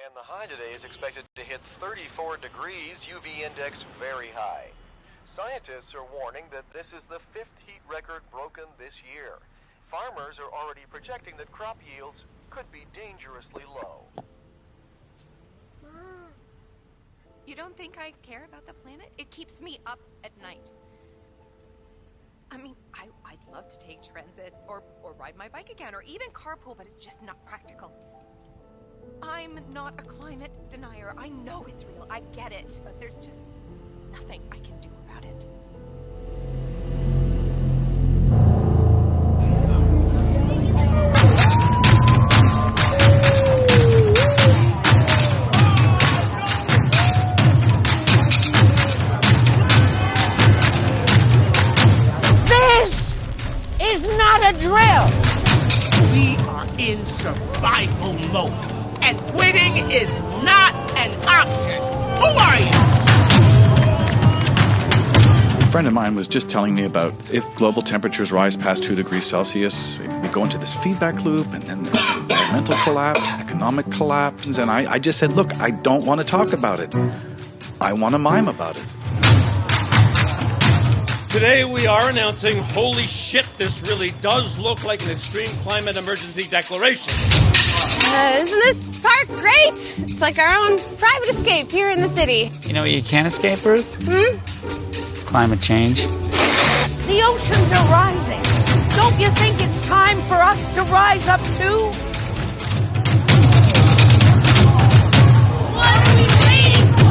And the high today is expected to hit 34 degrees, UV index very high. Scientists are warning that this is the 5th heat record broken this year. Farmers are already projecting that crop yields could be dangerously low. You don't think I care about the planet? It keeps me up at night. I mean, I'd love to take transit or ride my bike again or even carpool, but it's just not practical. I'm not a climate denier. I know it's real. I get it. But there's just nothing I can do about it. This is not a drill. We are in survival mode, and quitting is not an option. Who are you? A friend of mine was just telling me about if global temperatures rise past 2 degrees Celsius, we go into this feedback loop, and then there's environmental collapse, economic collapse, and I just said, look, I don't want to talk about it. I want to mime about it. Today we are announcing, holy shit, this really does look like an extreme climate emergency declaration. Isn't this park great? It's like our own private escape here in the city. You know what you can't escape, Ruth? Climate change. The oceans are rising. Don't you think it's time for us to rise up too? What are we waiting for?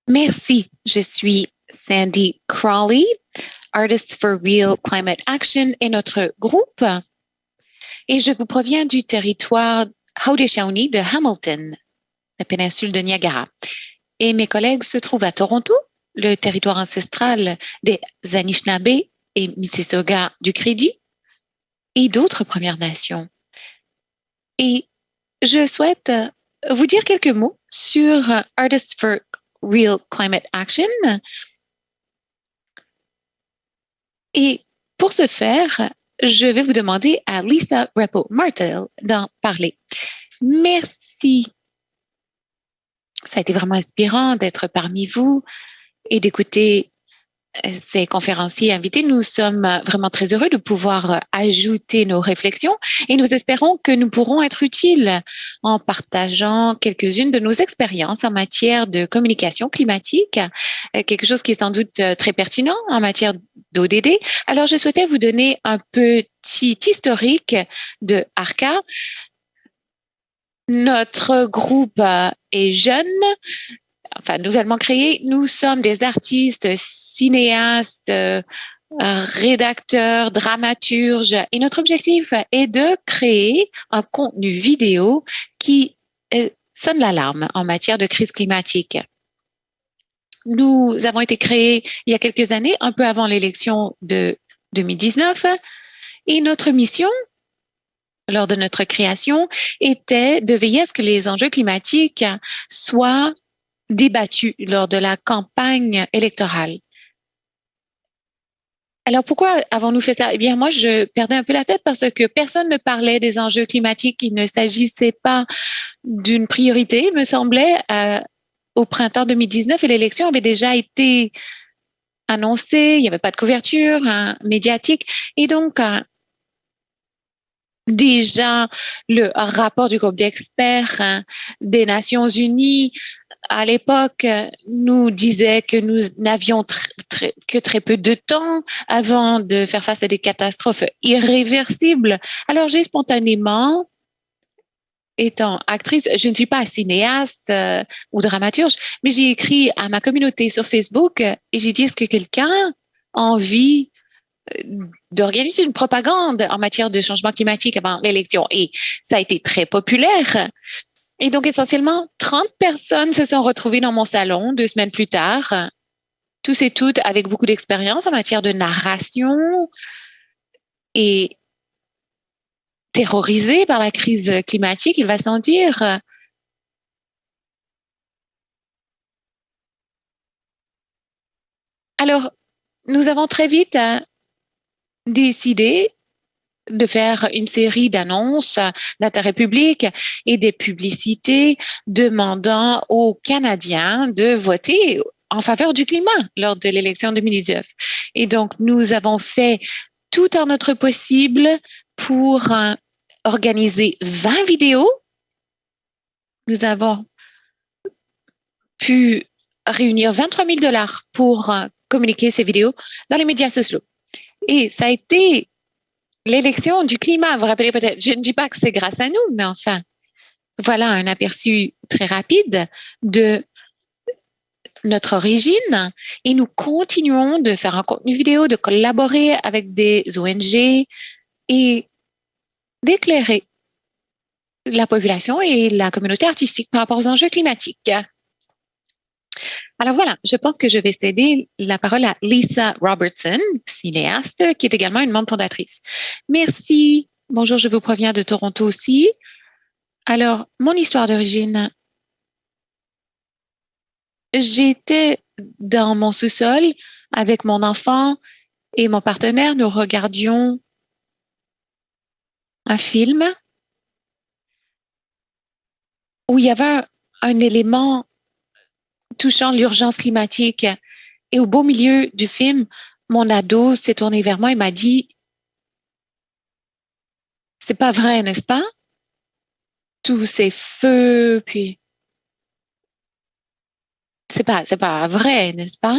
Merci. Je suis Sandy Crawley, Artists for Real Climate Action est notre groupe. Et je vous proviens du territoire Haudenosaunee de Hamilton, la péninsule de Niagara. Et mes collègues se trouvent à Toronto, le territoire ancestral des Anishinaabe et Mississauga du Crédit et d'autres Premières Nations. Et je souhaite vous dire quelques mots sur Artists for Real Climate Action. Et pour ce faire, je vais vous demander à Lisa Repo-Martel d'en parler. Merci. Ça a été vraiment inspirant d'être parmi vous et d'écouter ces conférenciers invités. Nous sommes vraiment très heureux de pouvoir ajouter nos réflexions et nous espérons que nous pourrons être utiles en partageant quelques-unes de nos expériences en matière de communication climatique, quelque chose qui est sans doute très pertinent en matière d'ODD. Alors, je souhaitais vous donner un petit historique de ARCA. Notre groupe est jeune, enfin nouvellement créé. Nous sommes des artistes, cinéastes, rédacteurs, dramaturges et notre objectif est de créer un contenu vidéo qui sonne l'alarme en matière de crise climatique. Nous avons été créés il y a quelques années, un peu avant l'élection de 2019 et notre mission lors de notre création était de veiller à ce que les enjeux climatiques soient débattus lors de la campagne électorale. Alors, pourquoi avons-nous fait ça? Eh bien, moi, je perdais un peu la tête parce que personne ne parlait des enjeux climatiques. Il ne s'agissait pas d'une priorité, il me semblait, au printemps 2019 et l'élection avait déjà été annoncée. Il n'y avait pas de couverture médiatique. Et donc, déjà, le rapport du groupe d'experts des Nations Unies à l'époque nous disait que nous n'avions que très peu de temps avant de faire face à des catastrophes irréversibles. Alors j'ai spontanément, étant actrice, je ne suis pas cinéaste ou dramaturge, mais j'ai écrit à ma communauté sur Facebook et j'ai dit, est-ce que quelqu'un a envie d'organiser une propagande en matière de changement climatique avant l'élection? Et ça a été très populaire. Et donc, essentiellement, 30 personnes se sont retrouvées dans mon salon 2 semaines plus tard. tous et toutes avec beaucoup d'expérience en matière de narration et terrorisés par la crise climatique, il va sans dire. Alors, nous avons très vite décidé de faire une série d'annonces d'intérêt public et des publicités demandant aux Canadiens de voter en faveur du climat lors de l'élection 2019. Et donc, nous avons fait tout en notre possible pour organiser 20 vidéos. Nous avons pu réunir 23 000 $ pour communiquer ces vidéos dans les médias sociaux. Et ça a été l'élection du climat. Vous vous rappelez peut-être, je ne dis pas que c'est grâce à nous, mais enfin, voilà un aperçu très rapide de notre origine. Et nous continuons de faire un contenu vidéo, de collaborer avec des ONG et d'éclairer la population et la communauté artistique par rapport aux enjeux climatiques. Alors voilà, je pense que je vais céder la parole à Lisa Robertson, cinéaste, qui est également une membre fondatrice. Merci. Bonjour, je vous proviens de Toronto aussi. Alors, mon histoire d'origine, j'étais dans mon sous-sol avec mon enfant et mon partenaire. Nous regardions un film où il y avait un élément touchant l'urgence climatique. Et au beau milieu du film, mon ado s'est tourné vers moi et m'a dit « C'est pas vrai, n'est-ce pas? Tous ces feux, puis... C'est pas vrai, n'est-ce pas? »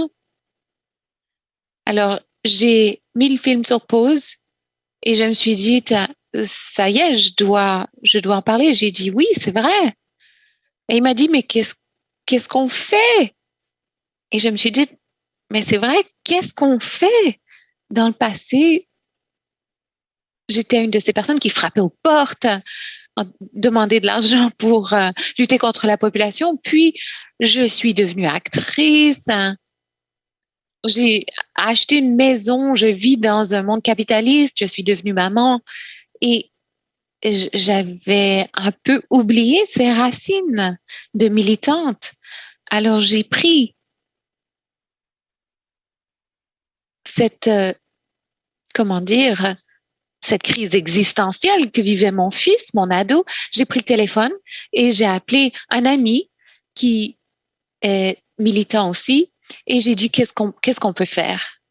Alors, j'ai mis le film sur pause et je me suis dit « Ça y est, je dois en parler. » J'ai dit « Oui, c'est vrai. » Et il m'a dit « Mais qu'est-ce qu'on fait? » Et je me suis dit, mais c'est vrai, qu'est-ce qu'on fait? Dans le passé, j'étais une de ces personnes qui frappait aux portes, demandait de l'argent pour lutter contre la population. Puis, je suis devenue actrice. J'ai acheté une maison. Je vis dans un monde capitaliste. Je suis devenue maman. Et j'avais un peu oublié ces racines de militante. Alors, j'ai pris cette crise existentielle que vivait mon fils, mon ado. J'ai pris le téléphone et j'ai appelé un ami qui est militant aussi et j'ai dit qu'est-ce qu'on peut faire?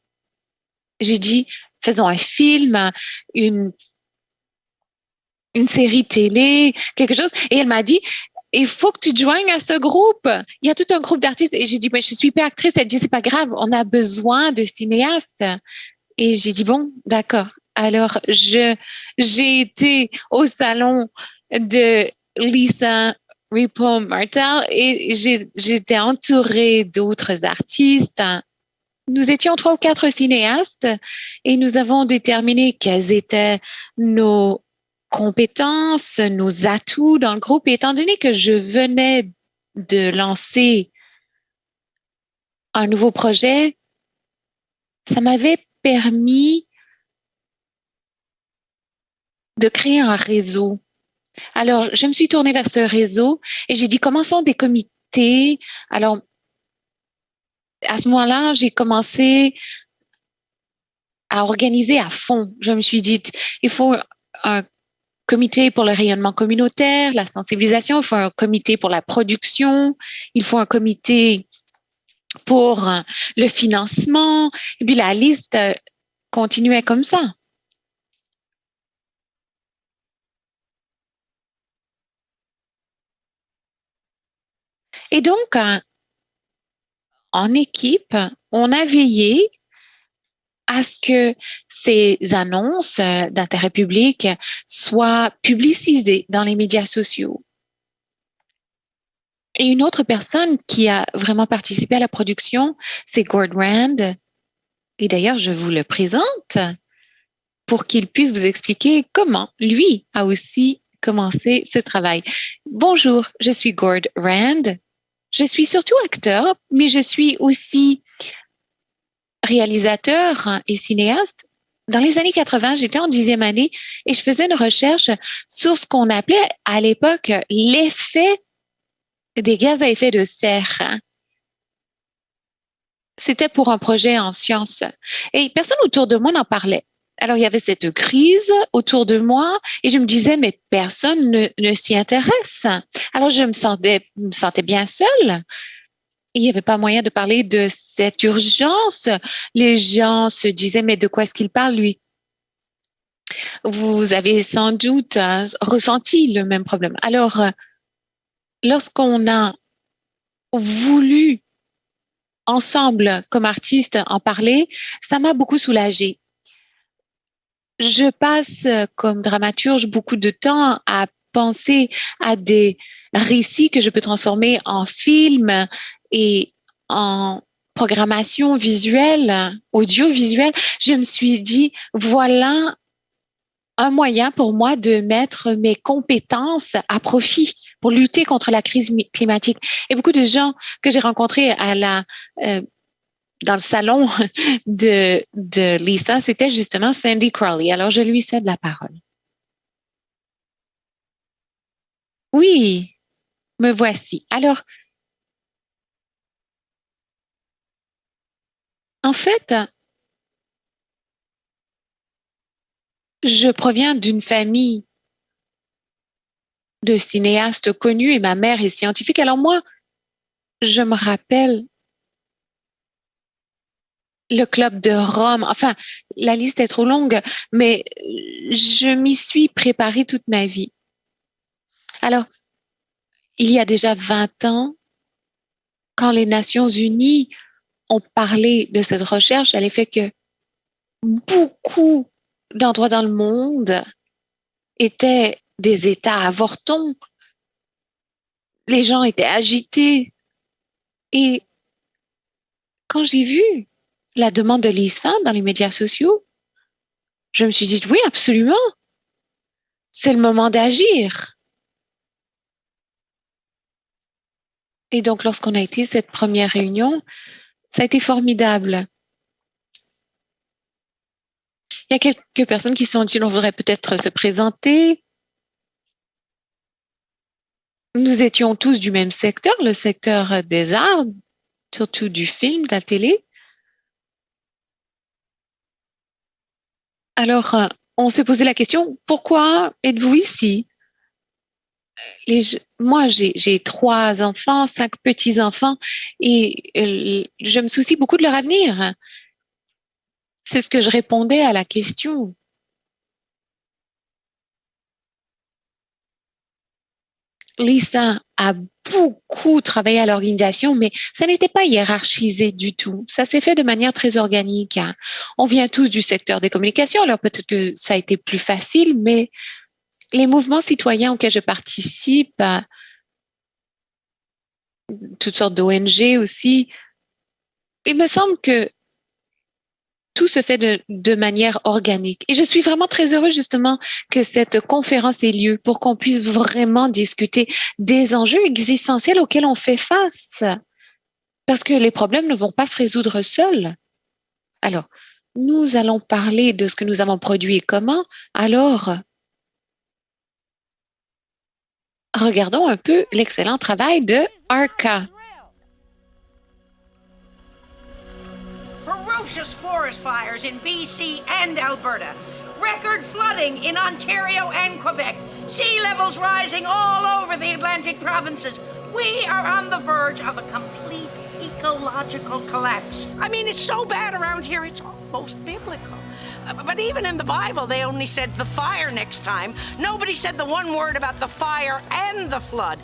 J'ai dit faisons un film, une série télé, quelque chose. Et elle m'a dit il faut que tu te joignes à ce groupe. Il y a tout un groupe d'artistes. Et j'ai dit, mais je suis pas actrice. Elle dit, c'est pas grave, on a besoin de cinéastes. Et j'ai dit, bon, d'accord. Alors, j'ai été au salon de Lisa Repo Martel et j'étais entourée d'autres artistes. Nous étions 3 ou 4 cinéastes et nous avons déterminé quels étaient nos compétences, nos atouts dans le groupe. Et étant donné que je venais de lancer un nouveau projet, ça m'avait permis de créer un réseau. Alors, je me suis tournée vers ce réseau et j'ai dit, commençons des comités. Alors, à ce moment-là, j'ai commencé à organiser à fond. Je me suis dit, il faut un comité pour le rayonnement communautaire, la sensibilisation, il faut un comité pour la production, il faut un comité pour le financement. Et puis la liste continuait comme ça. Et donc, en équipe, on a veillé à ce que ces annonces d'intérêt public soient publicisées dans les médias sociaux. Et une autre personne qui a vraiment participé à la production, c'est Gord Rand. Et d'ailleurs, je vous le présente pour qu'il puisse vous expliquer comment lui a aussi commencé ce travail. Bonjour, je suis Gord Rand. Je suis surtout acteur, mais je suis aussi réalisateur et cinéaste. Dans les années 80, j'étais en 10e année et je faisais une recherche sur ce qu'on appelait à l'époque l'effet des gaz à effet de serre. C'était pour un projet en sciences. Et personne autour de moi n'en parlait. Alors, il y avait cette crise autour de moi et je me disais, mais personne ne s'y intéresse. Alors, je me sentais bien seule. Il n'y avait pas moyen de parler de cette urgence. Les gens se disaient, mais de quoi est-ce qu'il parle, lui? Vous avez sans doute ressenti le même problème. Alors, lorsqu'on a voulu ensemble, comme artistes, en parler, ça m'a beaucoup soulagée. Je passe, comme dramaturge, beaucoup de temps à penser à des récits que je peux transformer en films et en programmation visuelle, audiovisuelle. Je me suis dit, voilà un moyen pour moi de mettre mes compétences à profit pour lutter contre la crise climatique. Et beaucoup de gens que j'ai rencontrés dans le salon de Lisa, c'était justement Sandy Crowley. Alors, je lui cède la parole. Oui, me voici. Alors, en fait, je proviens d'une famille de cinéastes connus et ma mère est scientifique. Alors moi, je me rappelle le club de Rome. Enfin, la liste est trop longue, mais je m'y suis préparée toute ma vie. Alors, il y a déjà 20 ans, quand les Nations Unies ont parlé de cette recherche, à l'effet que beaucoup d'endroits dans le monde étaient des États avortons. Les gens étaient agités. Et quand j'ai vu la demande de Lisa dans les médias sociaux, je me suis dit, oui, absolument. C'est le moment d'agir. Et donc, lorsqu'on a été cette première réunion, ça a été formidable. Il y a quelques personnes qui se sont dit, on voudrait peut-être se présenter. Nous étions tous du même secteur, le secteur des arts, surtout du film, de la télé. Alors, on s'est posé la question, pourquoi êtes-vous ici? Moi, j'ai 3 enfants, 5 petits-enfants et je me soucie beaucoup de leur avenir. C'est ce que je répondais à la question. Lisa a beaucoup travaillé à l'organisation, mais ça n'était pas hiérarchisé du tout. Ça s'est fait de manière très organique. On vient tous du secteur des communications, alors peut-être que ça a été plus facile, mais les mouvements citoyens auxquels je participe, toutes sortes d'ONG aussi, il me semble que tout se fait de manière organique. Et je suis vraiment très heureuse justement que cette conférence ait lieu pour qu'on puisse vraiment discuter des enjeux existentiels auxquels on fait face. Parce que les problèmes ne vont pas se résoudre seuls. Alors, nous allons parler de ce que nous avons produit et comment. Alors, regardons un peu l'excellent travail de Arca. Ferocious forest fires in BC and Alberta. Record flooding in Ontario and Quebec. Sea levels rising all over the Atlantic provinces. We are on the verge of a complete ecological collapse. I mean, it's so bad around here, it's almost biblical. But even in the Bible, they only said the fire next time. Nobody said the one word about the fire and the flood.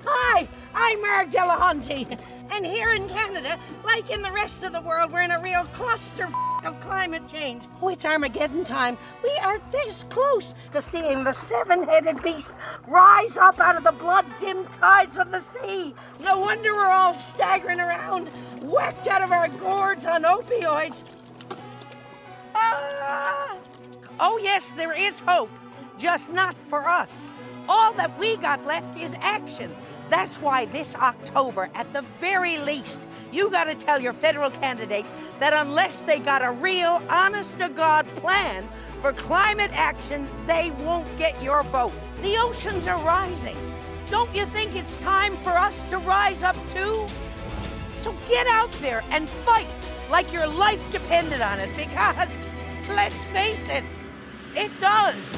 Hi, I'm Mark Delahunty. And here in Canada, like in the rest of the world, we're in a real cluster of climate change. Oh, it's Armageddon time. We are this close to seeing the 7-headed beast rise up out of the blood-dimmed tides of the sea. No wonder we're all staggering around, whacked out of our gourds on opioids. Oh, yes, there is hope, just not for us. All that we got left is action. That's why this October, at the very least, you gotta tell your federal candidate that unless they got a real, honest-to-God plan for climate action, they won't get your vote. The oceans are rising. Don't you think it's time for us to rise up too? So get out there and fight like your life depended on it, because, let's face it, it does.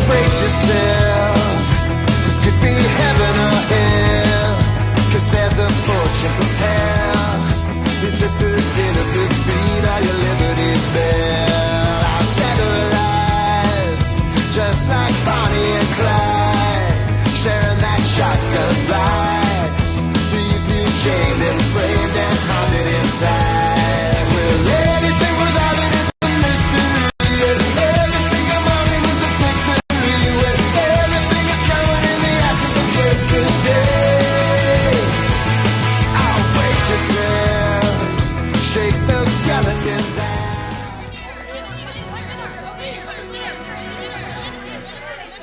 Brace yourself, this could be heaven or hell, 'cause there's a fortune to tell. Is it the din of defeat or your liberty bell? I'm dead or alive, just like Bonnie and Clyde, sharing that shotgun ride. Do you feel shamed and framed and haunted inside? Well, anything without it is a mystery, and every single morning is a victory. When everything is covered in the ashes of yesterday, I'll brace yourself, shake the skeletons out.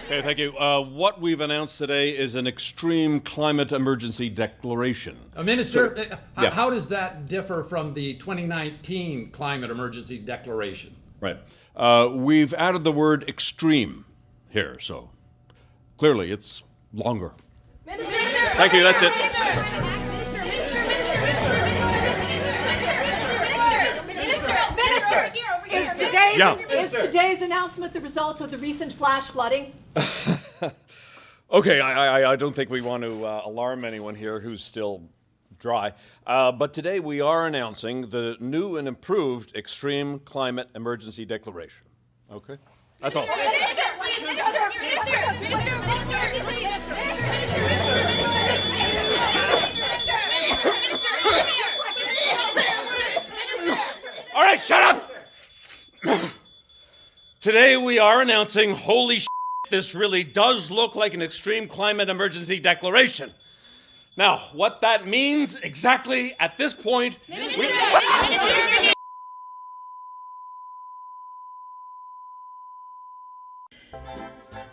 Okay, thank you. What we've announced today is an extreme climate emergency declaration. Minister, yeah. how does that differ from the 2019 climate emergency declaration? Right. We've added the word extreme here, so clearly it's longer. Thank you, that's it. Is today's announcement the result of the recent flash flooding? Okay, I don't think we want to alarm anyone here who's still dry. But today we are announcing the new and improved extreme climate emergency declaration. Okay? That's all. All right, shut up! Today we are announcing, holy shit, this really does look like an extreme climate emergency declaration. Now, what that means exactly at this point...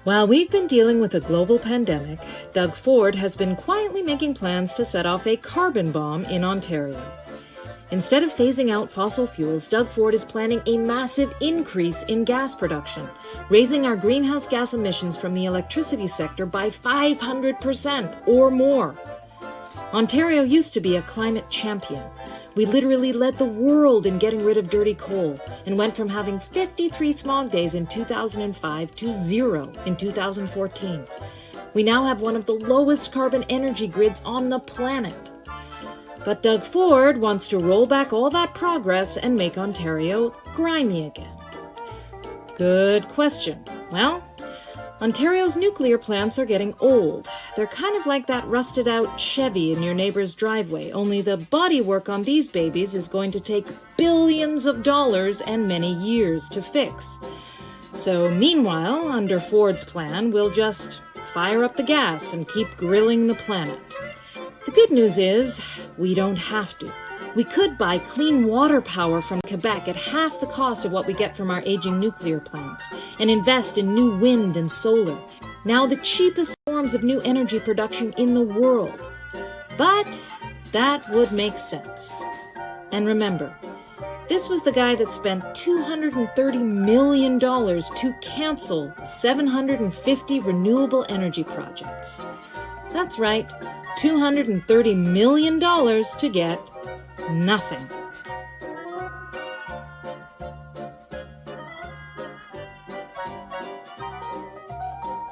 While we've been dealing with a global pandemic, Doug Ford has been quietly making plans to set off a carbon bomb in Ontario. Instead of phasing out fossil fuels, Doug Ford is planning a massive increase in gas production, raising our greenhouse gas emissions from the electricity sector by 500% or more. Ontario used to be a climate champion. We literally led the world in getting rid of dirty coal and went from having 53 smog days in 2005 to 0 in 2014. We now have one of the lowest carbon energy grids on the planet. But Doug Ford wants to roll back all that progress and make Ontario grimy again. Good question. Well, Ontario's nuclear plants are getting old. They're kind of like that rusted out Chevy in your neighbor's driveway, only the bodywork on these babies is going to take billions of dollars and many years to fix. So meanwhile, under Ford's plan, we'll just fire up the gas and keep grilling the planet. The good news is, we don't have to. We could buy clean water power from Quebec at half the cost of what we get from our aging nuclear plants, and invest in new wind and solar, now the cheapest forms of new energy production in the world. But that would make sense. And remember, this was the guy that spent $230 million to cancel 750 renewable energy projects. That's right, $230 million to get nothing.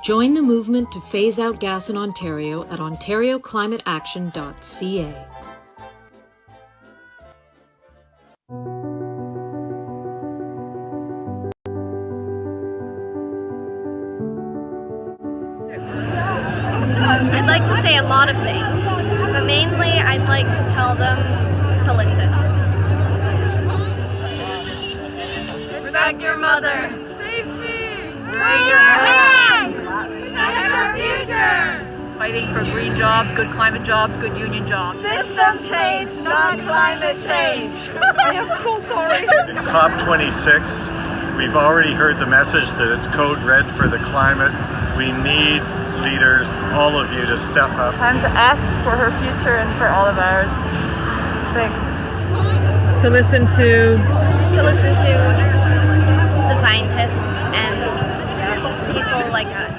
Join the movement to phase out gas in Ontario at OntarioClimateAction.ca. I'd like to say a lot of things, but mainly I'd like to tell them to listen. Respect your mother. Safety. Bring your hands. Protect our future. Fighting for green jobs, good climate jobs, good union jobs. System change, not climate change. I am so sorry. COP26, we've already heard the message that it's code red for the climate. We need leaders, all of you, to step up. Time to ask for her future and for all of ours. Thanks. To listen to the scientists and people like us.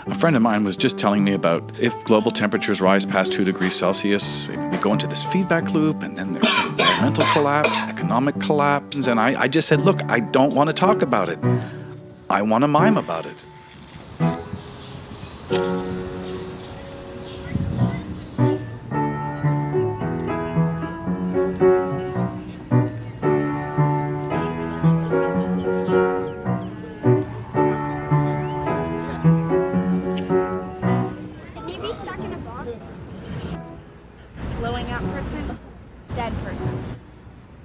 A friend of mine was just telling me about if global temperatures rise past 2 degrees Celsius, we go into this feedback loop, and then there's environmental collapse, economic collapse. And I just said, look, I don't want to talk about it. I want to mime about it. Blowing up person, dead person.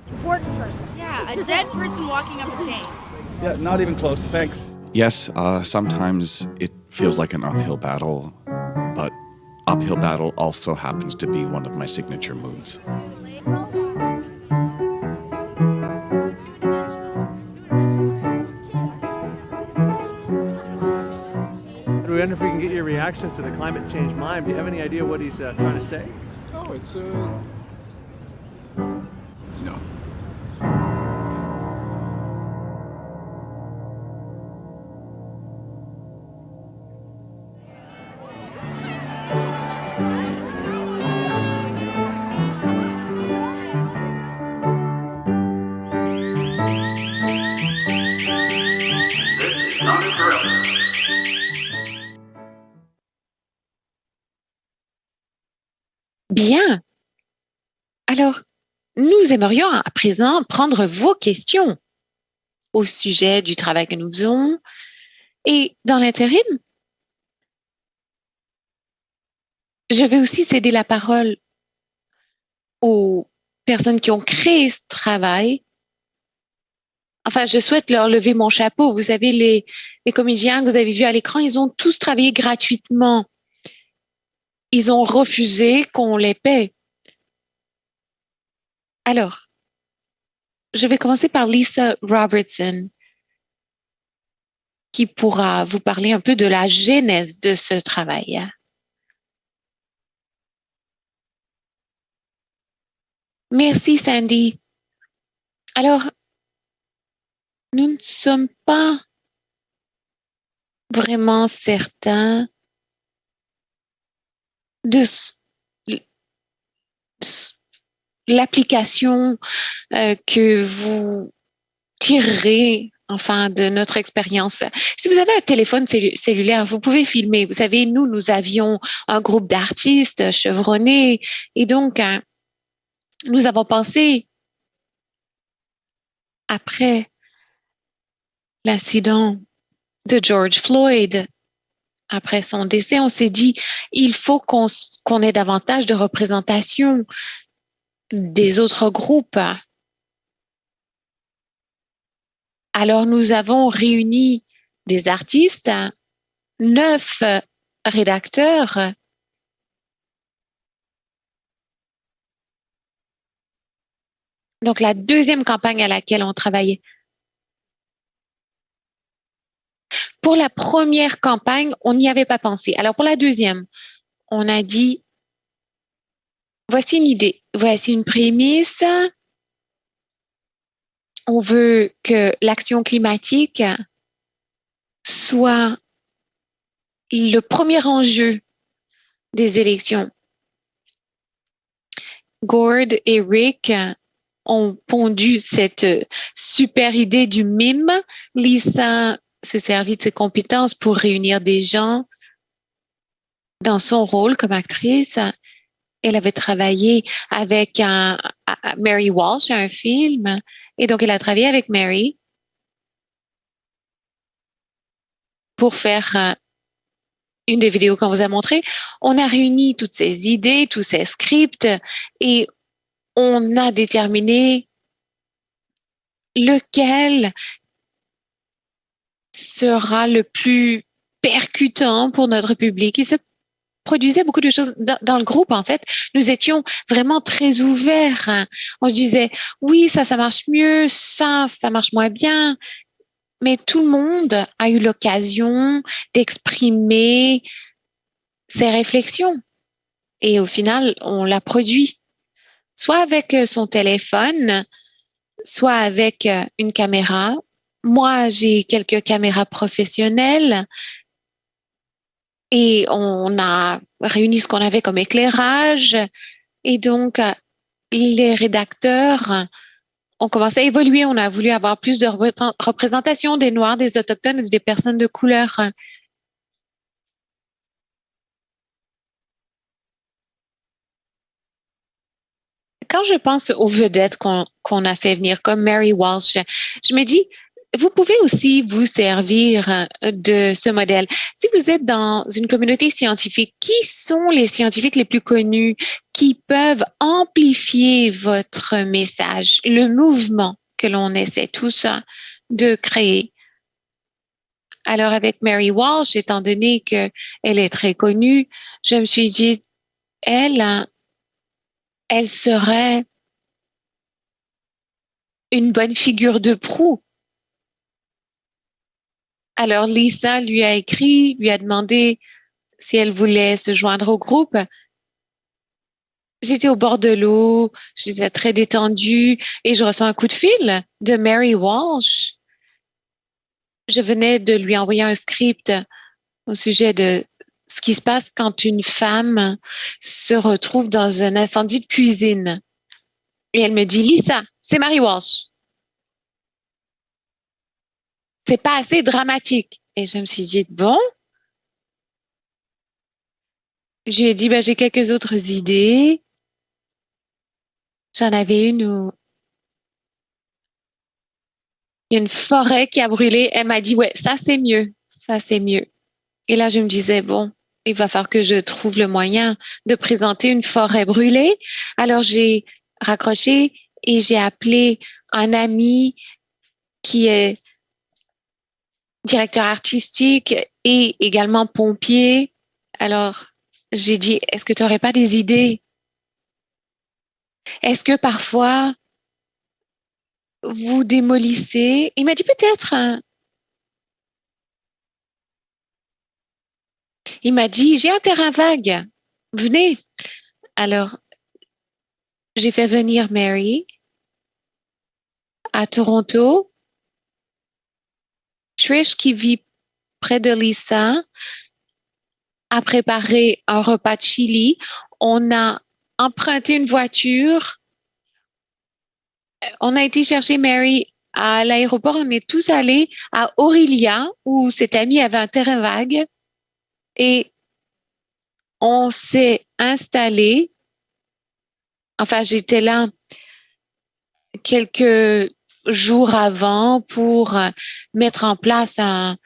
Important person. Yeah, a dead person walking up a chain. Yeah, not even close, thanks. Yes, sometimes it feels like an uphill battle, but uphill battle also happens to be one of my signature moves. We wonder if we can get your reactions to the climate change mime. Do you have any idea what he's trying to say? Oh, it's no. This is not a drill. Bien. Alors, nous aimerions à présent prendre vos questions au sujet du travail que nous faisons. Et dans l'intérim, je vais aussi céder la parole aux personnes qui ont créé ce travail. Enfin, je souhaite leur lever mon chapeau. Vous savez, les comédiens que vous avez vus à l'écran, ils ont tous travaillé gratuitement. Ils ont refusé qu'on les paie. Alors, je vais commencer par Lisa Robertson, qui pourra vous parler un peu de la genèse de ce travail. Merci, Sandy. Alors, nous ne sommes pas vraiment certains de l'application que vous tirerez enfin de notre expérience. Si vous avez un téléphone cellulaire, vous pouvez filmer. Vous savez, nous avions un groupe d'artistes chevronnés et donc nous avons pensé, après l'incident de George Floyd, après son décès, on s'est dit, il faut qu'on ait davantage de représentation des autres groupes. Alors, nous avons réuni des artistes, 9 rédacteurs, donc la deuxième campagne à laquelle on travaillait. Pour la première campagne, on n'y avait pas pensé. Alors, pour la deuxième, on a dit, voici une idée, voici une prémisse. On veut que l'action climatique soit le premier enjeu des élections. Gord et Rick ont pondu cette super idée du mime. Lisa s'est servie de ses compétences pour réunir des gens dans son rôle comme actrice. Elle avait travaillé avec Mary Walsh, un film, et donc elle a travaillé avec Mary pour faire une des vidéos qu'on vous a montrées. On a réuni toutes ces idées, tous ces scripts, et on a déterminé lequel sera le plus percutant pour notre public. Il se produisait beaucoup de choses dans le groupe, en fait. Nous étions vraiment très ouverts. On se disait, oui, ça marche mieux, ça marche moins bien. Mais tout le monde a eu l'occasion d'exprimer ses réflexions. Et au final, on l'a produit, soit avec son téléphone, soit avec une caméra. Moi, j'ai quelques caméras professionnelles et on a réuni ce qu'on avait comme éclairage. Et donc, les rédacteurs ont commencé à évoluer. On a voulu avoir plus de représentation des Noirs, des Autochtones et des personnes de couleur. Quand je pense aux vedettes qu'on a fait venir, comme Mary Walsh, je me dis, vous pouvez aussi vous servir de ce modèle. Si vous êtes dans une communauté scientifique, qui sont les scientifiques les plus connus qui peuvent amplifier votre message, le mouvement que l'on essaie tous de créer? Alors, avec Mary Walsh, étant donné qu'elle est très connue, je me suis dit, elle serait une bonne figure de proue. Alors, Lisa lui a écrit, lui a demandé si elle voulait se joindre au groupe. J'étais au bord de l'eau, j'étais très détendue et je reçois un coup de fil de Mary Walsh. Je venais de lui envoyer un script au sujet de ce qui se passe quand une femme se retrouve dans un incendie de cuisine. Et elle me dit, Lisa, c'est Mary Walsh. C'est pas assez dramatique. Et je me suis dit, bon. Je lui ai dit, j'ai quelques autres idées. J'en avais une où il y a une forêt qui a brûlé. Elle m'a dit, ouais, ça c'est mieux. Ça c'est mieux. Et là, je me disais, bon, il va falloir que je trouve le moyen de présenter une forêt brûlée. Alors, j'ai raccroché et j'ai appelé un ami qui est directeur artistique et également pompier. Alors, j'ai dit, est-ce que tu n'aurais pas des idées? Est-ce que parfois, vous démolissez? Il m'a dit peut-être. Il m'a dit, j'ai un terrain vague. Venez. Alors, j'ai fait venir Mary à Toronto. Trish, qui vit près de Lisa, a préparé un repas de chili. On a emprunté une voiture. On a été chercher Mary à l'aéroport. On est tous allés à Orillia, où cet ami avait un terrain vague. Et on s'est installé. Enfin, j'étais là quelques jours avant pour mettre en place un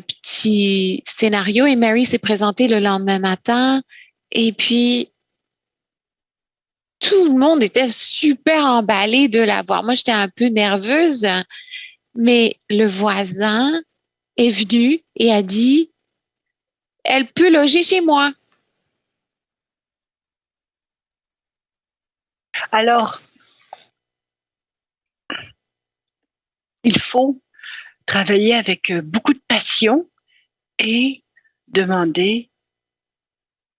petit scénario et Mary s'est présentée le lendemain matin et puis tout le monde était super emballé de la voir. Moi, j'étais un peu nerveuse, mais le voisin est venu et a dit « Elle peut loger chez moi ». Alors, il faut travailler avec beaucoup de passion et demander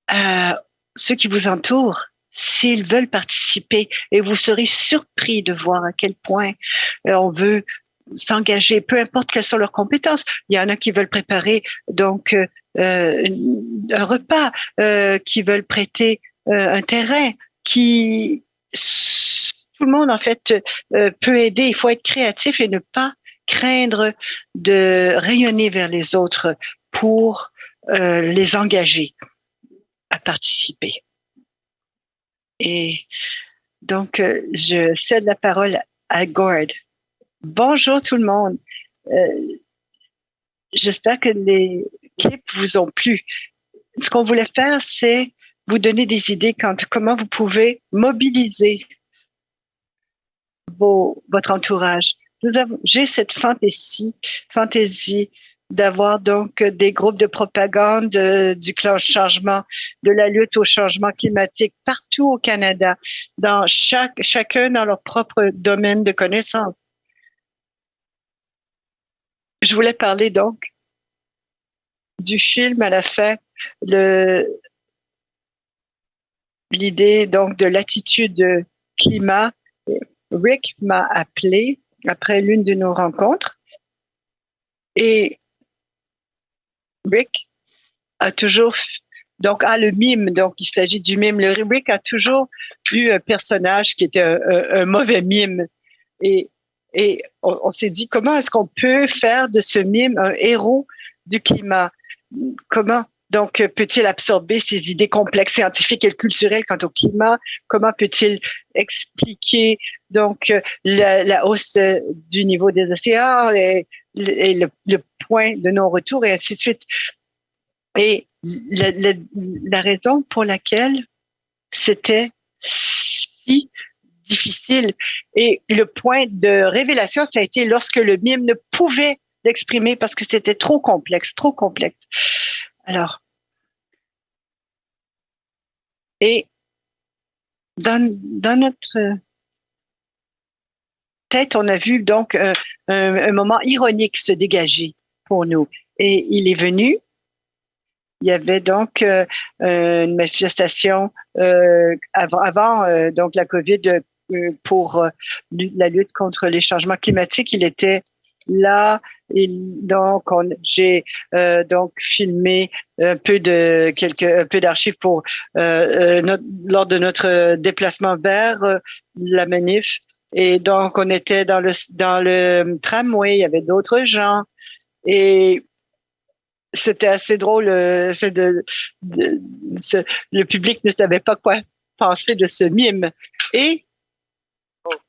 à ceux qui vous entourent s'ils veulent participer. Et vous serez surpris de voir à quel point on veut s'engager, peu importe quelles sont leurs compétences. Il y en a qui veulent préparer donc un repas, qui veulent prêter un terrain, qui tout le monde en fait peut aider. Il faut être créatif et ne pas craindre de rayonner vers les autres pour les engager à participer. Et donc, je cède la parole à Gord. Bonjour tout le monde. J'espère que les clips vous ont plu. Ce qu'on voulait faire, c'est vous donner des idées quant à comment vous pouvez mobiliser votre entourage. J'ai cette fantaisie d'avoir donc des groupes de propagande du changement, de la lutte au changement climatique partout au Canada, dans chacun dans leur propre domaine de connaissance. Je voulais parler donc du film à la fin, l'idée donc de l'attitude climat. Rick m'a appelé après l'une de nos rencontres et Rick a toujours le mime, donc il s'agit du mime. Le Rick a toujours eu un personnage qui était un mauvais mime et on s'est dit comment est-ce qu'on peut faire de ce mime un héros du climat? Comment donc peut-il absorber ces idées complexes scientifiques et culturelles quant au climat? Comment peut-il expliquer donc la hausse du niveau des océans et le point de non-retour et ainsi de suite? Et la raison pour laquelle c'était si difficile et le point de révélation, ça a été lorsque le mime ne pouvait l'exprimer parce que c'était trop complexe. Alors, et dans notre tête, on a vu donc un moment ironique se dégager pour nous. Et il est venu. Il y avait donc une manifestation avant donc la COVID pour la lutte contre les changements climatiques. Il était là. Et donc j'ai donc filmé un peu d'archives pour lors de notre déplacement vers la manif. Et donc on était dans le tramway. Il y avait d'autres gens et c'était assez drôle. Le public ne savait pas quoi penser de ce mime. Et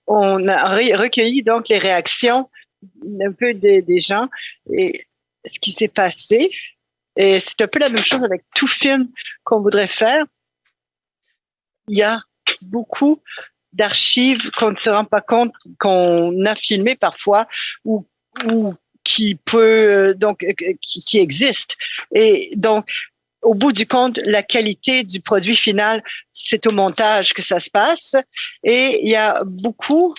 on a recueilli donc les réactions un peu des gens et ce qui s'est passé. Et c'est un peu la même chose avec tout film qu'on voudrait faire. Il y a beaucoup d'archives qu'on ne se rend pas compte qu'on a filmées parfois ou qui existe. Et donc, au bout du compte, la qualité du produit final, c'est au montage que ça se passe. Et il y a beaucoup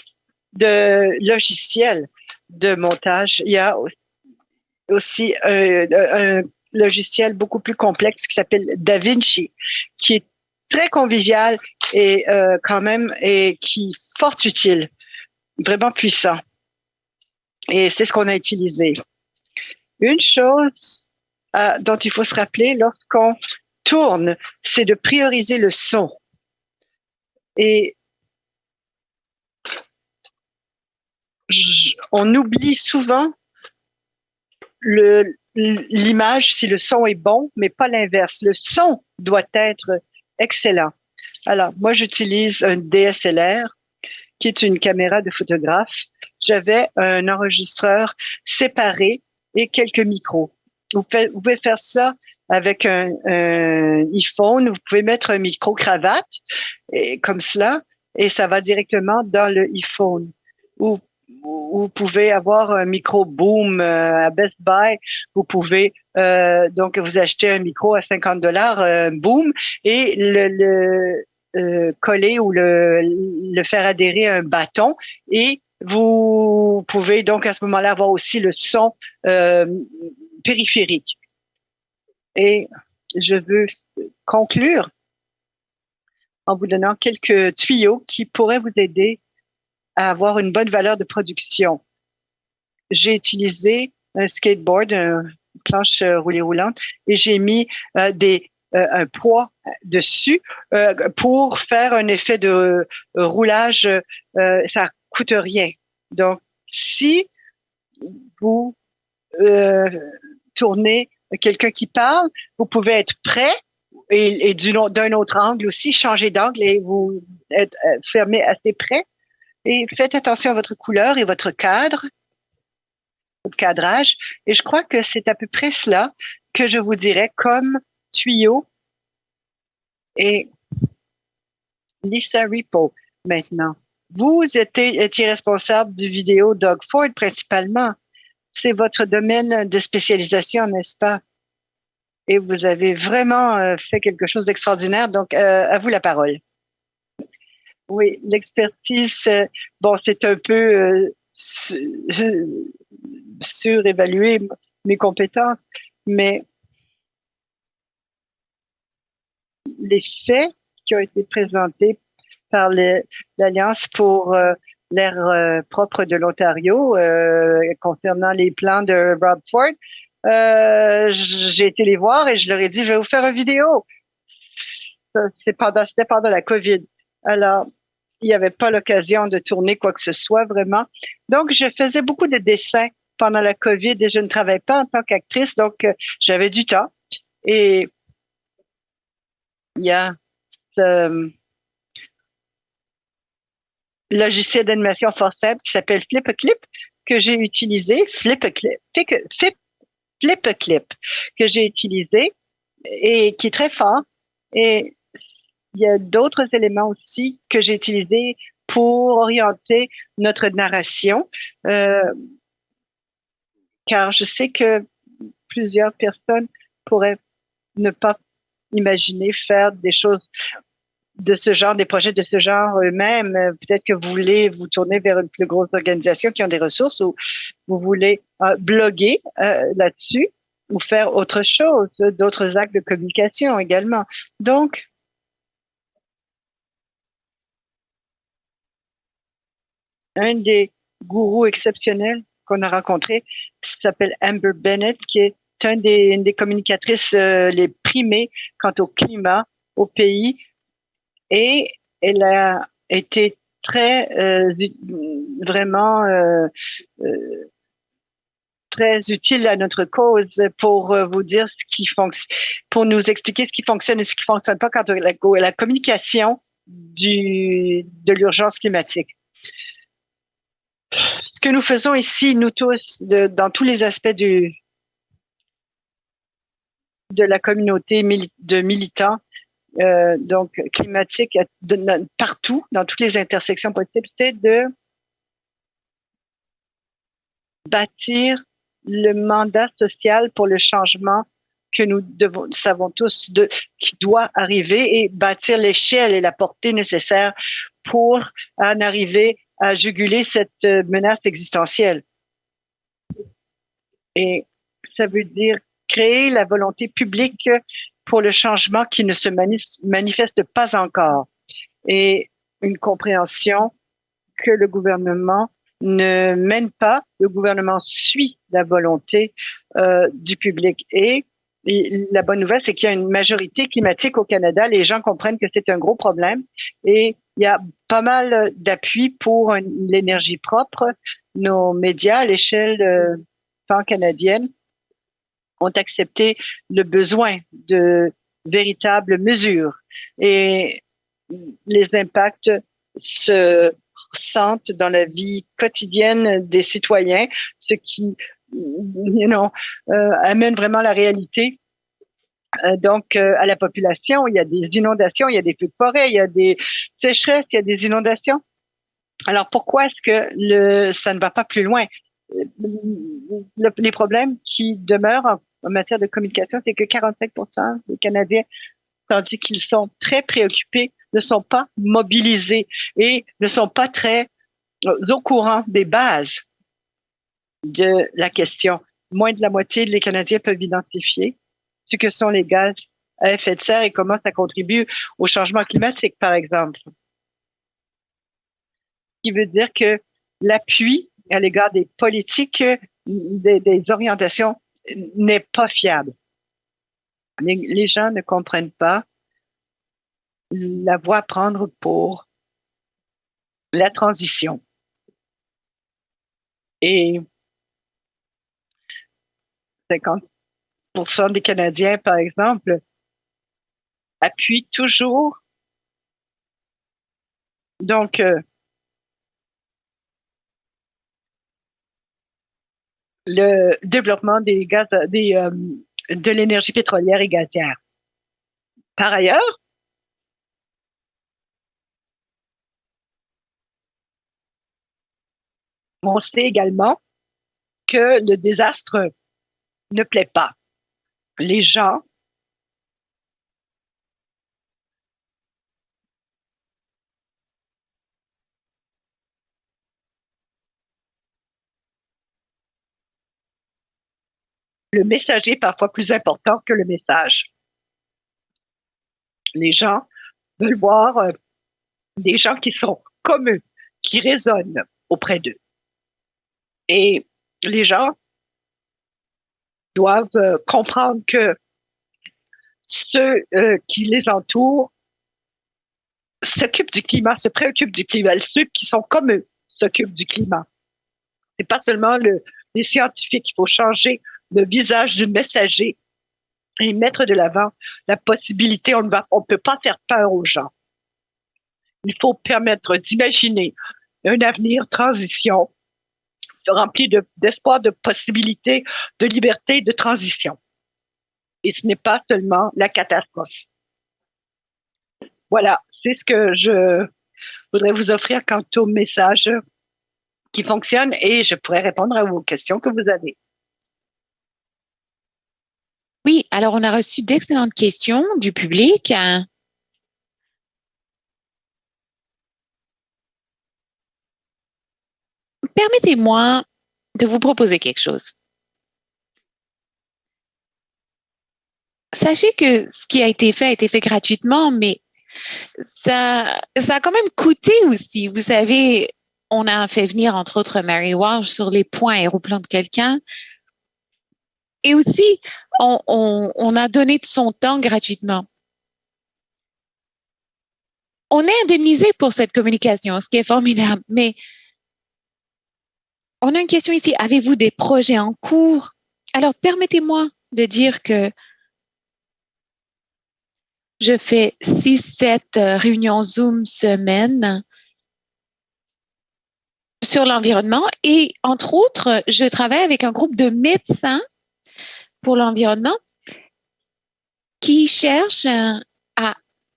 de logiciels de montage. Il y a aussi un logiciel beaucoup plus complexe qui s'appelle DaVinci, qui est très convivial et quand même, et qui est fort utile, vraiment puissant. Et c'est ce qu'on a utilisé. Une chose dont il faut se rappeler lorsqu'on tourne, c'est de prioriser le son. Et on oublie souvent l'image si le son est bon, mais pas l'inverse. Le son doit être excellent. Alors, moi, j'utilise un DSLR, qui est une caméra de photographe. J'avais un enregistreur séparé et quelques micros. Vous pouvez faire ça avec un iPhone. Vous pouvez mettre un micro cravate et comme cela, et ça va directement dans le iPhone. Ou vous pouvez avoir un micro boom à Best Buy. Vous pouvez donc vous acheter un micro à $50 boom et le coller ou le faire adhérer à un bâton et vous pouvez donc à ce moment-là avoir aussi le son périphérique. Et je veux conclure en vous donnant quelques tuyaux qui pourraient vous aider à avoir une bonne valeur de production. J'ai utilisé un skateboard, une planche roulée roulante, et j'ai mis un poids dessus pour faire un effet de roulage. Ça coûte rien. Donc, si vous tournez quelqu'un qui parle, vous pouvez être prêt et d'un autre angle aussi, changer d'angle et vous être fermé assez près. Et faites attention à votre couleur et votre cadre, votre cadrage. Et je crois que c'est à peu près cela que je vous dirais comme tuyau. Et Lisa Repo, maintenant. Vous étiez responsable du vidéo Doug Ford principalement. c'est votre domaine de spécialisation, n'est-ce pas? Et vous avez vraiment fait quelque chose d'extraordinaire. Donc, à vous la parole. Oui, l'expertise, bon, c'est un peu surévaluer mes compétences, mais les faits qui ont été présentés par l'Alliance pour l'air propre de l'Ontario concernant les plans de Rob Ford, j'ai été les voir et je leur ai dit, je vais vous faire une vidéo. C'était pendant la COVID. Alors, il n'y avait pas l'occasion de tourner quoi que ce soit, vraiment. Donc, je faisais beaucoup de dessins pendant la COVID et je ne travaillais pas en tant qu'actrice, donc j'avais du temps. Et il y a ce logiciel d'animation forçable qui s'appelle Flip-a-Clip que j'ai utilisé, Flip-a-Clip, que j'ai utilisé et qui est très fort. Et il y a d'autres éléments aussi que j'ai utilisés pour orienter notre narration, car je sais que plusieurs personnes pourraient ne pas imaginer faire des choses de ce genre, des projets de ce genre eux-mêmes. Peut-être que vous voulez vous tourner vers une plus grosse organisation qui ont des ressources ou vous voulez bloguer là-dessus ou faire autre chose, d'autres actes de communication également. Donc, un des gourous exceptionnels qu'on a rencontré s'appelle Amber Bennett, qui est une des communicatrices les primées quant au climat au pays. Et elle a été très, vraiment très utile à notre cause pour vous dire ce qui fonctionne, pour nous expliquer ce qui fonctionne et ce qui fonctionne pas quant à la communication de l'urgence climatique. Ce que nous faisons ici, nous tous, dans tous les aspects de la communauté de militants, donc climatique, partout, dans toutes les intersections possibles, c'est de bâtir le mandat social pour le changement que nous savons tous qui doit arriver et bâtir l'échelle et la portée nécessaire pour en arriver à juguler cette menace existentielle. Et ça veut dire créer la volonté publique pour le changement qui ne se manifeste pas encore et une compréhension que le gouvernement ne mène pas, le gouvernement suit la volonté du public. Et la bonne nouvelle, c'est qu'il y a une majorité climatique au Canada. Les gens comprennent que c'est un gros problème et il y a pas mal d'appui pour l'énergie propre. Nos médias à l'échelle pan-canadienne ont accepté le besoin de véritables mesures et les impacts se ressentent dans la vie quotidienne des citoyens, ce qui amène vraiment la réalité donc à la population. Il y a des inondations, il y a des feux de forêt, il y a des sécheresses, il y a des inondations. Alors pourquoi est-ce que ça ne va pas plus loin? Les problèmes qui demeurent en matière de communication, c'est que 45% des Canadiens, tandis qu'ils sont très préoccupés, ne sont pas mobilisés et ne sont pas très au courant des bases de la question. Moins de la moitié des Canadiens peuvent identifier ce que sont les gaz à effet de serre et comment ça contribue au changement climatique, par exemple. Ce qui veut dire que l'appui à l'égard des politiques, des orientations, n'est pas fiable. Les gens ne comprennent pas la voie à prendre pour la transition. Et 50% des Canadiens, par exemple, appuient toujours. Donc, le développement des gaz, de l'énergie pétrolière et gazière. Par ailleurs, on sait également que le désastre ne plaît pas. Les gens le messager est parfois plus important que le message. Les gens veulent voir des gens qui sont comme eux, qui résonnent auprès d'eux. Et les gens doivent comprendre que ceux qui les entourent s'occupent du climat, se préoccupent du climat. Ceux qui sont comme eux s'occupent du climat. C'est pas seulement les scientifiques. Il faut changer le visage du messager et mettre de l'avant la possibilité. On ne peut pas faire peur aux gens. Il faut permettre d'imaginer un avenir transition rempli d'espoir, de possibilités, de liberté, de transition. Et ce n'est pas seulement la catastrophe. Voilà, c'est ce que je voudrais vous offrir quant au message qui fonctionne et je pourrais répondre à vos questions que vous avez. Oui, alors on a reçu d'excellentes questions du public. Permettez-moi de vous proposer quelque chose. Sachez que ce qui a été fait gratuitement, mais ça a quand même coûté aussi. Vous savez, on a fait venir, entre autres, Mary Walsh sur les points aéroplans de quelqu'un. Et aussi, on a donné de son temps gratuitement. On est indemnisé pour cette communication, ce qui est formidable. Mais on a une question ici. Avez-vous des projets en cours? Alors, permettez-moi de dire que je fais 6-7 réunions Zoom semaine sur l'environnement et, entre autres, je travaille avec un groupe de médecins pour l'environnement qui cherchent à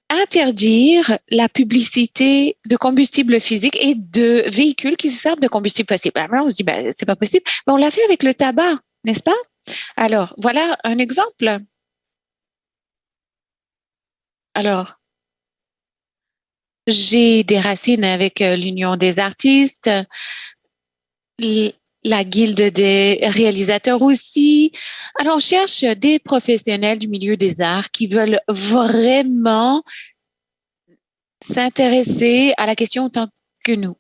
interdire la publicité de combustible physique et de véhicules qui se servent de combustible fossile. Alors, on se dit, c'est pas possible. Mais on l'a fait avec le tabac, n'est-ce pas? Alors, voilà un exemple. Alors, j'ai des racines avec l'Union des artistes, la Guilde des réalisateurs aussi. Alors, on cherche des professionnels du milieu des arts qui veulent vraiment s'intéresser à la question autant que nous.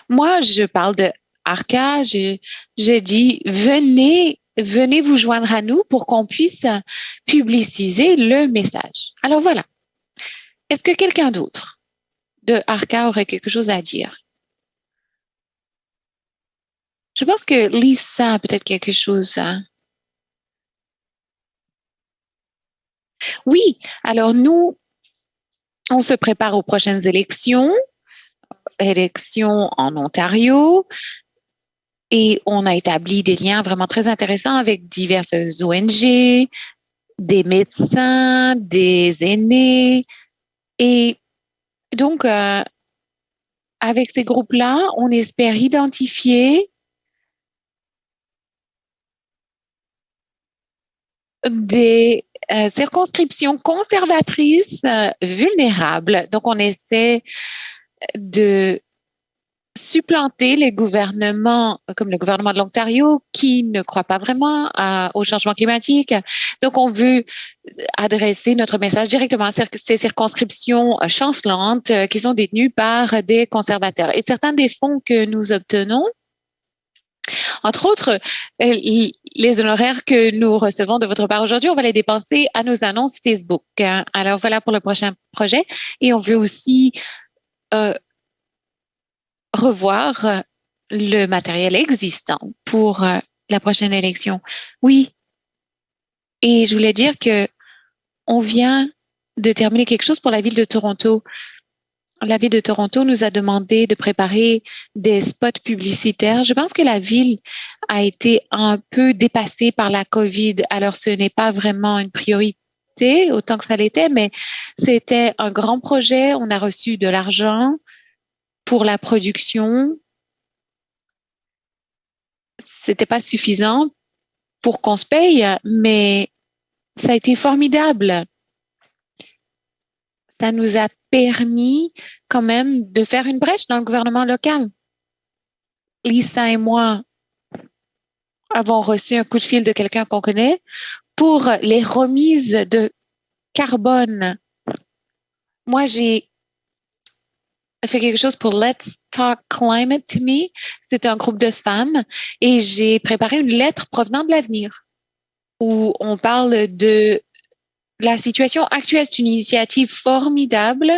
Moi, je parle de ARCA. J'ai dit, venez vous joindre à nous pour qu'on puisse publiciser le message. Alors voilà. Est-ce que quelqu'un d'autre de ARCA aurait quelque chose à dire? Je pense que Lisa a peut-être quelque chose. Oui, alors nous, on se prépare aux prochaines élections en Ontario, et on a établi des liens vraiment très intéressants avec diverses ONG, des médecins, des aînés. Et donc, avec ces groupes-là, on espère identifier des circonscriptions conservatrices vulnérables. Donc, on essaie de supplanter les gouvernements, comme le gouvernement de l'Ontario, qui ne croit pas vraiment au changement climatique. Donc, on veut adresser notre message directement à ces circonscriptions chancelantes qui sont détenues par des conservateurs. Et certains des fonds que nous obtenons, entre autres, les honoraires que nous recevons de votre part aujourd'hui, on va les dépenser à nos annonces Facebook. Alors, voilà pour le prochain projet. Et on veut aussi revoir le matériel existant pour la prochaine élection. Oui. Et je voulais dire que on vient de terminer quelque chose pour la ville de Toronto. La ville de Toronto nous a demandé de préparer des spots publicitaires. Je pense que la ville a été un peu dépassée par la COVID. Alors, ce n'est pas vraiment une priorité autant que ça l'était, mais c'était un grand projet. On a reçu de l'argent pour la production. c'était pas suffisant pour qu'on se paye, mais ça a été formidable. Ça nous a permis quand même de faire une brèche dans le gouvernement local. Lisa et moi avons reçu un coup de fil de quelqu'un qu'on connaît pour les remises de carbone. Moi, j'ai fait quelque chose pour Let's Talk Climate to Me. C'est un groupe de femmes et j'ai préparé une lettre provenant de l'avenir où on parle de la situation actuelle. C'est une initiative formidable.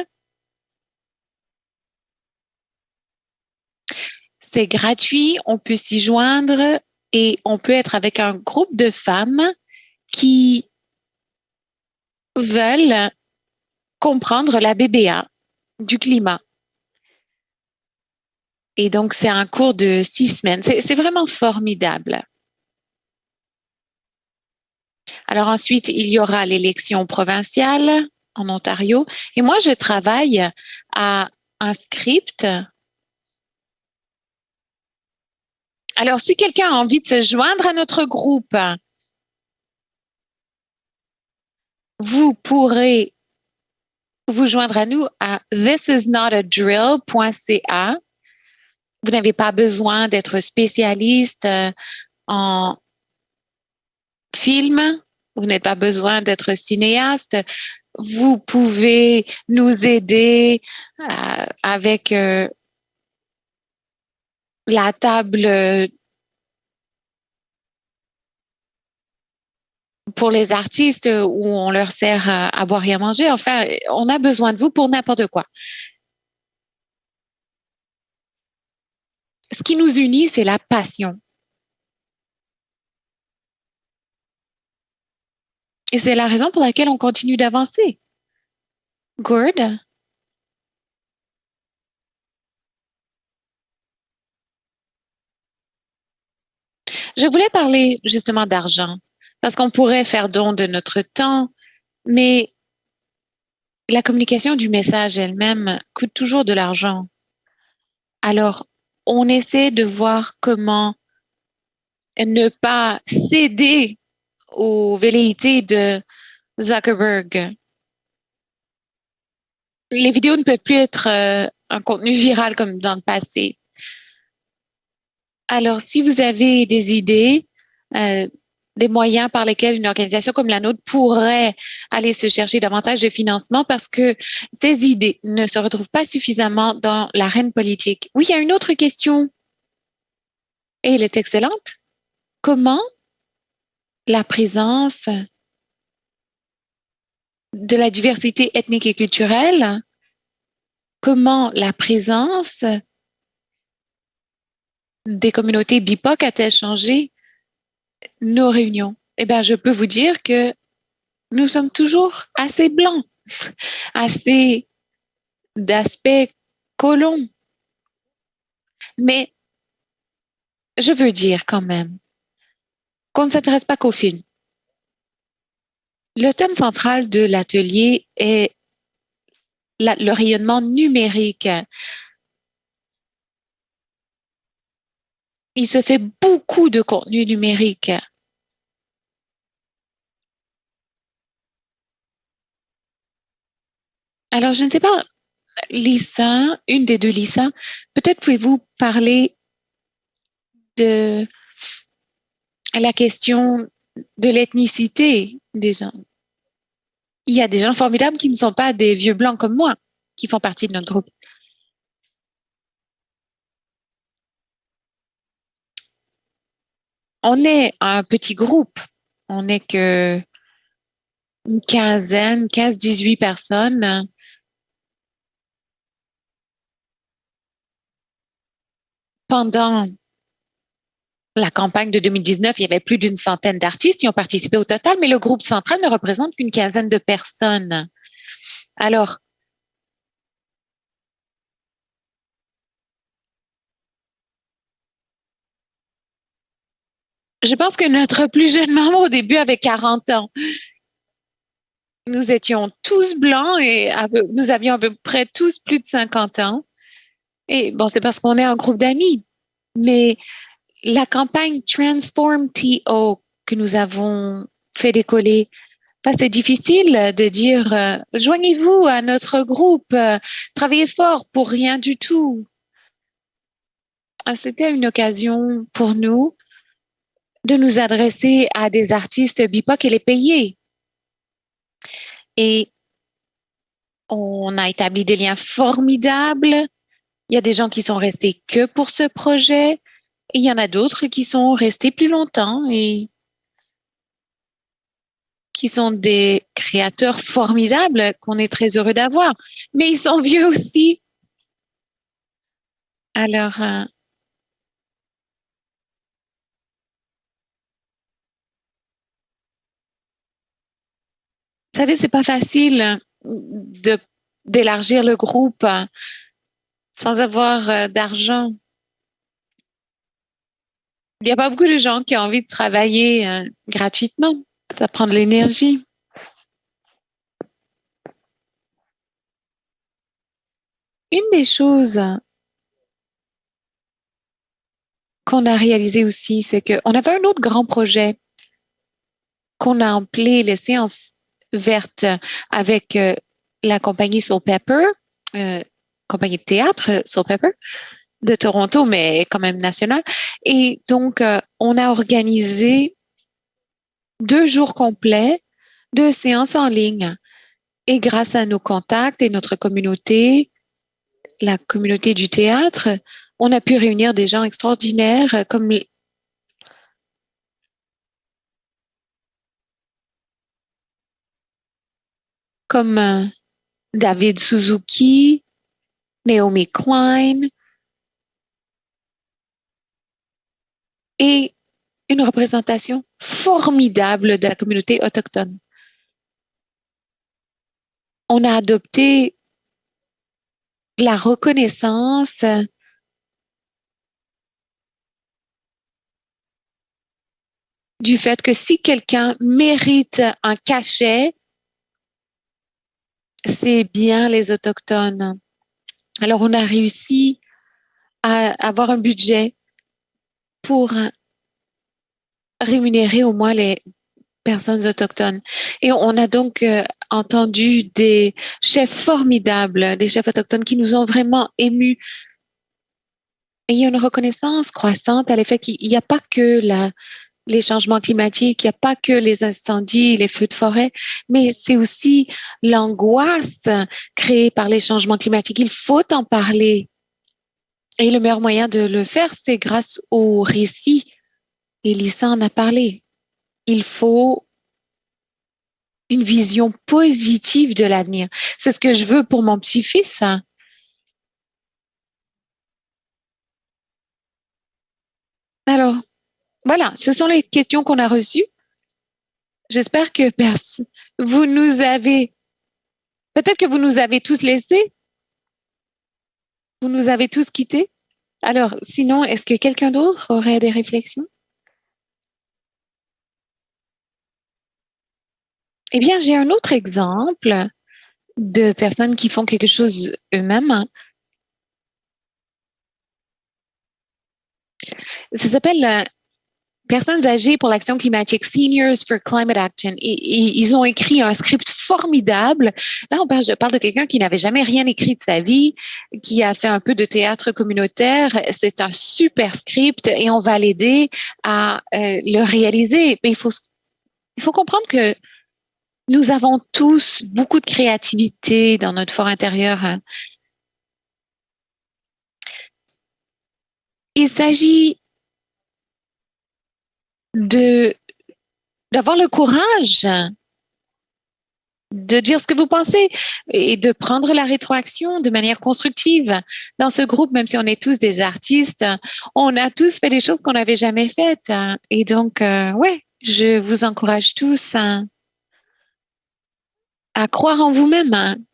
C'est gratuit, on peut s'y joindre et on peut être avec un groupe de femmes qui veulent comprendre la BBA du climat. Et donc, c'est un cours de 6 semaines. C'est vraiment formidable. Alors ensuite, il y aura l'élection provinciale en Ontario. Et moi, je travaille à un script. Alors, si quelqu'un a envie de se joindre à notre groupe, vous pourrez vous joindre à nous à thisisnotadrill.ca. Vous n'avez pas besoin d'être spécialiste en film. Vous n'avez pas besoin d'être cinéaste. Vous pouvez nous aider avec la table pour les artistes où on leur sert à boire et à manger. Enfin, on a besoin de vous pour n'importe quoi. Ce qui nous unit, c'est la passion. Et c'est la raison pour laquelle on continue d'avancer. Gord? Je voulais parler justement d'argent, parce qu'on pourrait faire don de notre temps, mais la communication du message elle-même coûte toujours de l'argent. Alors, on essaie de voir comment ne pas céder aux velléités de Zuckerberg. Les vidéos ne peuvent plus être un contenu viral comme dans le passé. Alors, si vous avez des idées, des moyens par lesquels une organisation comme la nôtre pourrait aller se chercher davantage de financement parce que ces idées ne se retrouvent pas suffisamment dans l'arène politique. Oui, il y a une autre question et elle est excellente. Comment la présence de la diversité ethnique et culturelle, comment la présence des communautés BIPOC a-t-elle changé nos réunions? Eh bien, je peux vous dire que nous sommes toujours assez blancs, assez d'aspect colon. Mais je veux dire quand même qu'on ne s'intéresse pas qu'au film. Le thème central de l'atelier est le rayonnement numérique. Il se fait beaucoup de contenu numérique. Alors, je ne sais pas, Lisa, une des deux Lisa, peut-être pouvez-vous parler de la question de l'ethnicité des gens. Il y a des gens formidables qui ne sont pas des vieux blancs comme moi, qui font partie de notre groupe. On est un petit groupe. On n'est que une quinzaine, 15-18 personnes. Pendant la campagne de 2019, il y avait plus d'une centaine d'artistes qui ont participé au total, mais le groupe central ne représente qu'une quinzaine de personnes. Alors, je pense que notre plus jeune membre au début avait 40 ans. Nous étions tous blancs et nous avions à peu près tous plus de 50 ans. Et bon, c'est parce qu'on est un groupe d'amis. Mais la campagne Transform TO que nous avons fait décoller, c'est difficile de dire joignez-vous à notre groupe, travaillez fort pour rien du tout. C'était une occasion pour nous de nous adresser à des artistes BIPOC et les payer. Et on a établi des liens formidables. Il y a des gens qui sont restés que pour ce projet et il y en a d'autres qui sont restés plus longtemps et qui sont des créateurs formidables qu'on est très heureux d'avoir. Mais ils sont vieux aussi. Alors, vous savez, c'est pas facile d'élargir le groupe sans avoir d'argent. Il n'y a pas beaucoup de gens qui ont envie de travailler gratuitement. Ça prend de l'énergie. Une des choses qu'on a réalisé aussi, c'est qu'on avait un autre grand projet qu'on a appelé les séances vertes avec la compagnie Soul Pepper, compagnie de théâtre Soul Pepper de Toronto, mais quand même nationale. Et donc, on a organisé 2 jours complets de séances en ligne. Et grâce à nos contacts et notre communauté, la communauté du théâtre, on a pu réunir des gens extraordinaires comme David Suzuki, Naomi Klein et une représentation formidable de la communauté autochtone. On a adopté la reconnaissance du fait que si quelqu'un mérite un cachet, c'est bien les Autochtones. Alors, on a réussi à avoir un budget pour rémunérer au moins les personnes autochtones. Et on a donc entendu des chefs formidables, des chefs autochtones qui nous ont vraiment émus. Et il y a une reconnaissance croissante à l'effet qu'il n'y a pas que les changements climatiques, il n'y a pas que les incendies, les feux de forêt, mais c'est aussi l'angoisse créée par les changements climatiques. Il faut en parler. Et le meilleur moyen de le faire, c'est grâce au récit. Et Lisa en a parlé. Il faut une vision positive de l'avenir. C'est ce que je veux pour mon petit-fils. Alors, voilà, ce sont les questions qu'on a reçues. J'espère que peut-être que vous nous avez tous laissés. Vous nous avez tous quittés. Alors, sinon, est-ce que quelqu'un d'autre aurait des réflexions? Eh bien, j'ai un autre exemple de personnes qui font quelque chose eux-mêmes. Ça s'appelle Personnes âgées pour l'action climatique, Seniors for Climate Action. Et ils ont écrit un script formidable. Là, je parle de quelqu'un qui n'avait jamais rien écrit de sa vie, qui a fait un peu de théâtre communautaire. C'est un super script et on va l'aider à le réaliser. Mais il faut comprendre que nous avons tous beaucoup de créativité dans notre fort intérieur. Il s'agit d'avoir le courage de dire ce que vous pensez et de prendre la rétroaction de manière constructive. Dans ce groupe, même si on est tous des artistes, on a tous fait des choses qu'on n'avait jamais faites. Et donc, je vous encourage tous à croire en vous-même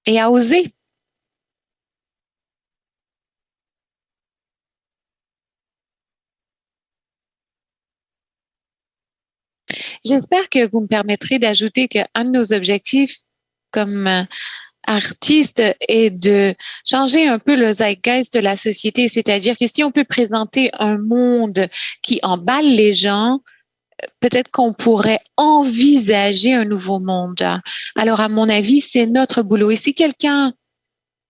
et à oser. J'espère que vous me permettrez d'ajouter qu'un de nos objectifs comme artistes est de changer un peu le zeitgeist de la société, c'est-à-dire que si on peut présenter un monde qui emballe les gens, peut-être qu'on pourrait envisager un nouveau monde. Alors, à mon avis, c'est notre boulot. Et si quelqu'un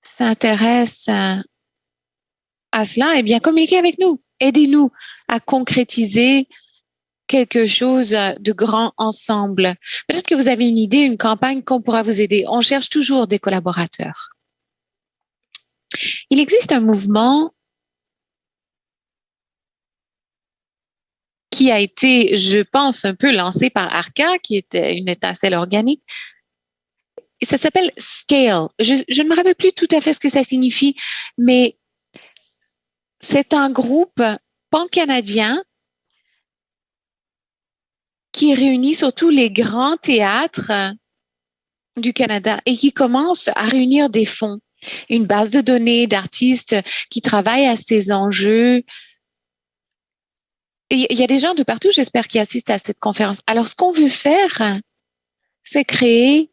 s'intéresse à cela, eh bien, communiquez avec nous. Aidez-nous à concrétiser quelque chose de grand ensemble. Peut-être que vous avez une idée, une campagne qu'on pourra vous aider. On cherche toujours des collaborateurs. Il existe un mouvement qui a été, je pense, un peu lancé par Arca, qui était une étincelle organique. Et ça s'appelle Scale. Je ne me rappelle plus tout à fait ce que ça signifie, mais c'est un groupe pan-canadien qui réunit surtout les grands théâtres du Canada et qui commence à réunir des fonds, une base de données d'artistes qui travaillent à ces enjeux. Et il y a des gens de partout, j'espère, qui assistent à cette conférence. Alors, ce qu'on veut faire, c'est créer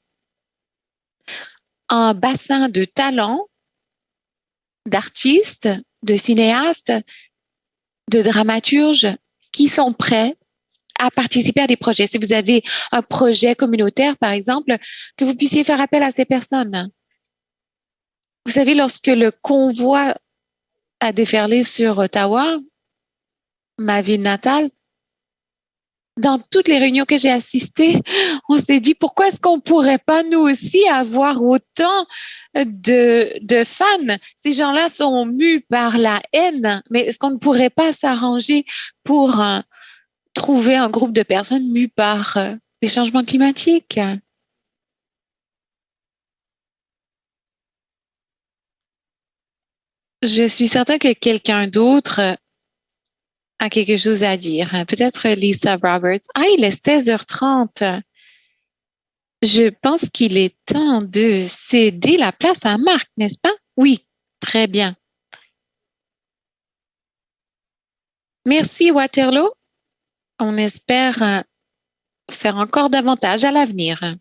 un bassin de talents, d'artistes, de cinéastes, de dramaturges qui sont prêts à participer à des projets. Si vous avez un projet communautaire, par exemple, que vous puissiez faire appel à ces personnes. Vous savez, lorsque le convoi a déferlé sur Ottawa, ma ville natale, dans toutes les réunions que j'ai assistées, on s'est dit pourquoi est-ce qu'on pourrait pas nous aussi avoir autant de fans? Ces gens-là sont mus par la haine, mais est-ce qu'on ne pourrait pas s'arranger pour trouver un groupe de personnes mues par les changements climatiques? Je suis certain que quelqu'un d'autre a quelque chose à dire. Peut-être Lisa Roberts. Ah, il est 16h30. Je pense qu'il est temps de céder la place à Marc, n'est-ce pas? Oui, très bien. Merci, Waterloo. On espère faire encore davantage à l'avenir.